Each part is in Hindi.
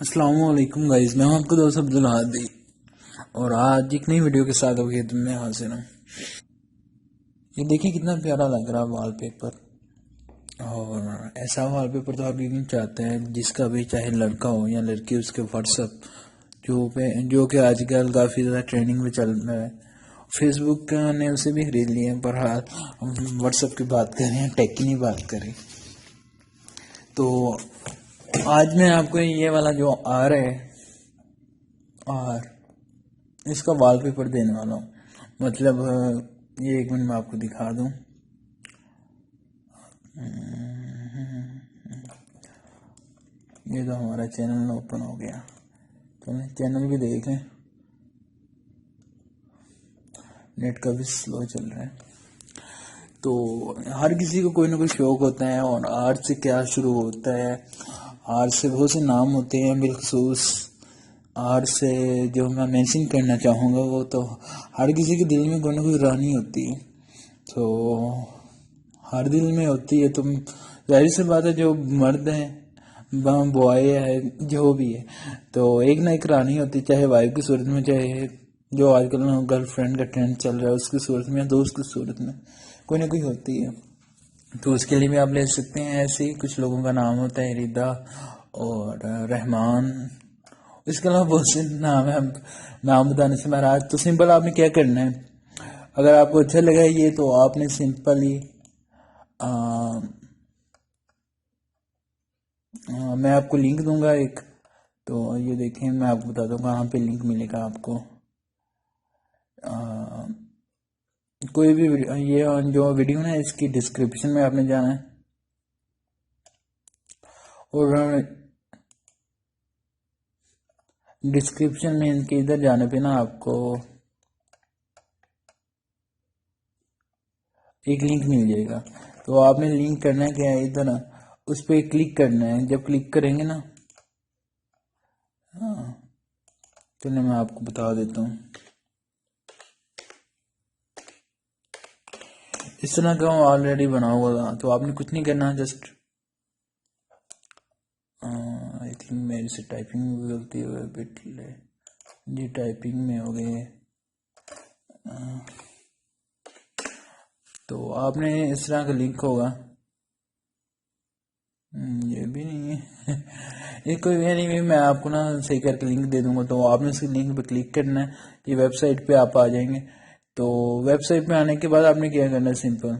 अस्सलामुअलैकुम गाइस, मैं हूं आपका दोस्त अब्दुल हादी और आज एक नई वीडियो के साथ आपके खिदमत में हाजिर हूं। ये देखिए कितना प्यारा लग रहा है वॉलपेपर। और ऐसा वॉलपेपर तो आप भी चाहते हैं जिसका भी चाहे लड़का हो या लड़की उसके व्हाट्सअप जो कि आजकल काफ़ी ज़्यादा ट्रेंडिंग में चल रहा है। फेसबुक ने उसे भी खरीद लिया है, पर हाल हम व्हाट्सअप की बात करें, टेक की नहीं बात करें। तो आज मैं आपको ये वाला जो आर है और इसका वॉलपेपर देने वाला हूँ। मतलब ये एक मिनट में आपको दिखा दूँ। ये तो हमारा चैनल ओपन हो गया, चलें चैनल भी देख लें। नेट का भी स्लो चल रहा है। तो हर किसी को कोई ना कोई शौक होता है और आर्ट से क्या शुरू होता है। आर्ट से बहुत से नाम होते हैं, बिलखसूस आर्ट से जो मैं मेंशन करना चाहूँगा वो तो हर किसी के दिल में कोई ना कोई रानी होती है। तो हर दिल में होती है, तो जाहिर सी बात है जो मर्द हैं बॉय है जो भी है, तो एक ना एक रानी होती, चाहे वाइफ की सूरत में, चाहे जो आजकल गर्लफ्रेंड का ट्रेंड चल रहा है उसकी सूरत में, या दोस्त की सूरत में, कोई ना कोई होती है। तो उसके लिए भी आप ले सकते हैं। ऐसे ही कुछ लोगों का नाम होता है रिदा और रहमान। इसके अलावा बहुत से नाम है, हम नाम बताने से महाराज। तो सिंपल आपने क्या करना है, अगर आपको अच्छा लगा ये तो आपने सिंपल ही मैं आपको लिंक दूंगा एक। तो ये देखें, मैं आपको बता दूँ कहाँ पे लिंक मिलेगा आपको। कोई भी ये जो वीडियो ना इसकी डिस्क्रिप्शन में आपने जाना है और डिस्क्रिप्शन में इनके इधर जाने पे ना आपको एक लिंक मिल जाएगा। तो आपने लिंक करना है क्या है, इधर उस पर क्लिक करना है। जब क्लिक करेंगे ना, हाँ चलिए मैं आपको बता देता हूँ। इस तरह का ऑलरेडी बना हुआ था, तो आपने कुछ नहीं करना, जस्ट आई थिंक मेरे से टाइपिंग में गलती हो गई, जी टाइपिंग में हो गई। तो आपने इस तरह का लिंक होगा, ये भी नहीं है ये कोई वे नहीं, मैं आपको ना सही करके लिंक दे दूंगा। तो आपने इस लिंक पे क्लिक करना है, ये वेबसाइट पे आप आ जाएंगे। तो वेबसाइट पे आने के बाद आपने क्या करना है, सिंपल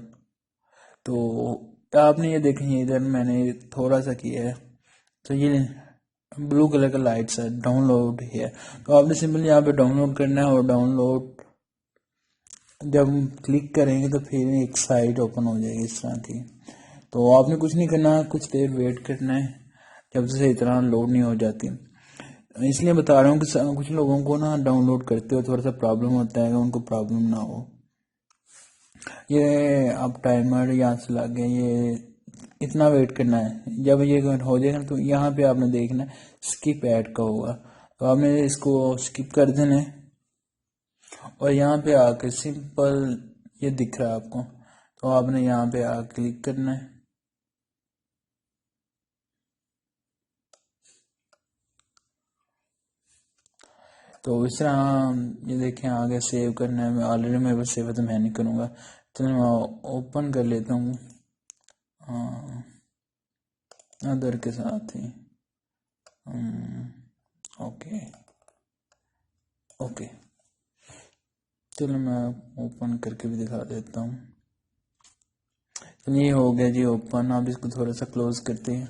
तो आपने ये देखेंगे इधर मैंने थोड़ा सा किया है, तो ये ब्लू कलर का लाइट्स है, डाउनलोड है। तो आपने सिंपल यहाँ पे डाउनलोड करना है और डाउनलोड जब क्लिक करेंगे तो फिर एक साइट ओपन हो जाएगी इस तरह की। तो आपने कुछ नहीं करना, कुछ देर वेट करना है जब से सही तरह लोड नहीं हो जाती। इसलिए बता रहा हूँ कि कुछ लोगों को ना डाउनलोड करते हो थोड़ा सा प्रॉब्लम होता है, उनको प्रॉब्लम ना हो। ये आप टाइमर यहाँ से लगे, ये इतना वेट करना है। जब ये हो जाएगा तो यहाँ पे आपने देखना है स्किप ऐड का होगा, तो आपने इसको स्किप कर देना है और यहाँ पे आके सिंपल ये दिख रहा है आपको, तो आपने यहाँ पे आके क्लिक करना है। तो इस तरह ये देखें आगे सेव करना है। मैं ऑलरेडी मेरे पास सेव है तो मैं नहीं करूँगा, तो मैं ओपन कर लेता हूँ अदर के साथ ही। ओके ओके, चलो मैं ओपन करके भी दिखा देता हूँ। चलिए ये हो गया जी ओपन। आप इसको थोड़ा सा क्लोज करते हैं,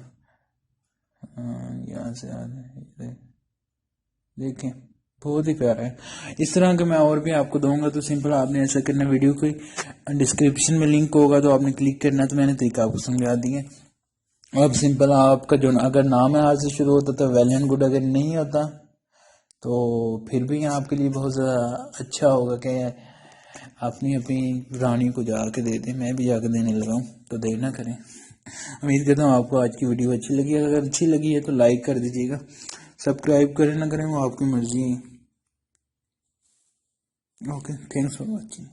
यहाँ से देखें बहुत ही प्यारा है। इस तरह के मैं और भी आपको दूंगा, तो सिंपल आपने ऐसा करना, वीडियो की डिस्क्रिप्शन में लिंक होगा तो आपने क्लिक करना। तो मैंने तरीका आपको समझा दिया। अब सिंपल आपका जो अगर नाम है आज से शुरू होता तो वेल एंड गुड, अगर नहीं होता तो फिर भी आपके लिए बहुत ज़्यादा अच्छा होगा कि अपनी अपनी रानी को जाके दे दें। मैं भी जाकर देने लगा हूँ, तो देर ना करें। उम्मीद करता हूँ आपको आज की वीडियो अच्छी लगी है। अगर अच्छी लगी है तो लाइक कर दीजिएगा, सब्सक्राइब करें ना करें वो आपकी मर्जी है। Okay, thanks for watching.